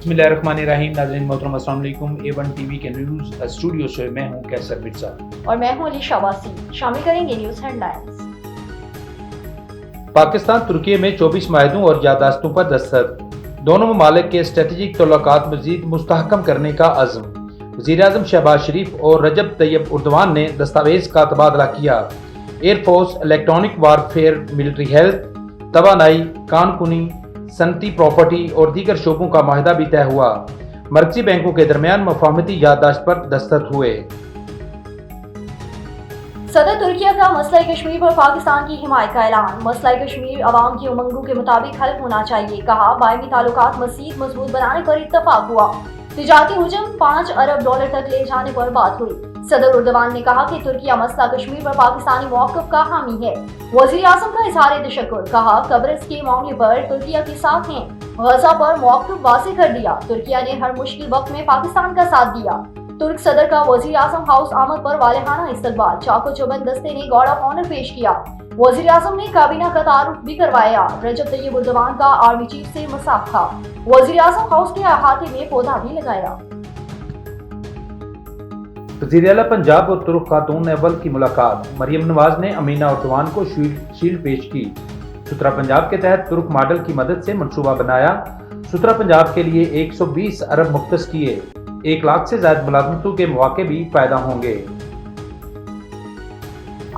बिस्मिल्लाहिर्रहमानिर्रहीम। नाज़रीन मोहतरम अस्सलाम वालेकुम। A1 TV के न्यूज़ स्टूडियो से मैं हूं कैसर मिर्जा और मैं हूं अली शाबासी। शामिल करेंगे न्यूज़ हेडलाइंस। पाकिस्तान तुर्की में 24 माहदों और यादाश्तों पर दस्तखत। दोनों ममालिक के स्ट्रेटेजिक तल्लुकात मज़ीद मुस्तहकम करने का अज़्म। वज़ीर-ए-आज़म शहबाज शरीफ और रजब तैयब उर्दवान ने दस्तावेज़ का तबादला किया। Air force, electronic warfare, military health, तवानाई, कानकुनी, सनती प्रॉपर्टी और दीगर शोबों का माहिदा भी तय हुआ। मरकजी बैंकों के दरमियान मफाहमती याददाश्त पर दस्तखत हुए। सदर तुर्की का मसला कश्मीर पर पाकिस्तान की हिमायत का ऐलान। मसला कश्मीर अवाम की उमंगों के मुताबिक हल होना चाहिए, कहा। बायमी ताल्लुकात मज़ीद मजबूत बनाने पर इत्तफाक हुआ। तिजारती हुजूम $5 अरब तक ले जाने पर बात हुई। सदर उर्दवान ने कहा कि तुर्किया मसला कश्मीर पर पाकिस्तानी मौक़िफ़ का हामी है। वज़ीर आज़म का इज़हार तशक्कुर, कहा। कब्रिस के मामले पर तुर्किया के साथ हैं। गज़ा पर मौक़िफ़ वाज़ेह कर दिया। तुर्किया ने हर मुश्किल वक्त में पाकिस्तान का साथ दिया। तुर्क सदर का वज़ीर आज़म हाउस आमद पर वालेहाना इस्तकबाल। चाको चौबंद दस्ते ने गार्ड ऑफ ऑनर पेश किया। वज़ीर आज़म ने काबीना का तारुफ भी करवाया। रजब तैयब उर्दवान का आर्मी चीफ से मुसाफहा। वज़ीर आज़म हाउस के अहाते में पौधा भी लगाया। वज़ीर आला पंजाब और तुर्क खातून अव्वल की मुलाकात। मरियम नवाज ने अमीना उर्दवान को शील्ड पेश की। सुतरा पंजाब के तहत तुर्क मॉडल की मदद से मंसूबा बनाया। सुतरा पंजाब के लिए 120 अरब मुख्तस किए। 1 लाख से ज्यादा मुलाजमतों के मौके भी पैदा होंगे।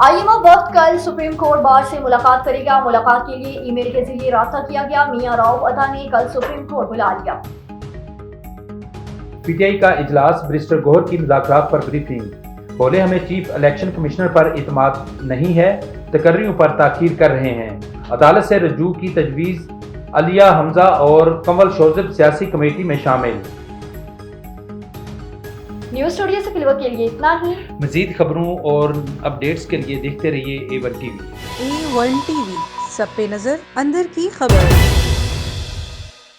IMF वक्त कल सुप्रीम कोर्ट बार से मुलाकात करेगा। मुलाकात के लिए ईमेल के जरिए राब्ता किया गया। मियां राव अता ने कल सुप्रीम कोर्ट बुला लिया। PTI का इजलास, बैरिस्टर गौहर की मुज़ाकरात पर ब्रीफिंग। बोले, हमें चीफ इलेक्शन कमिश्नर पर इत्मीनान नहीं है, तकर्रियों पर ताकीद कर रहे हैं। अदालत से रजू की तजवीज़। अलिया हमजा और कंवल शोजब सियासी कमेटी में शामिल। न्यूज़ स्टूडियो से फिलहाल के लिए इतना ही। मज़ीद खबरों और अपडेट्स के लिए देखते रहिए A1 TV। A1 TV, सब पे नजर, अंदर की खबर।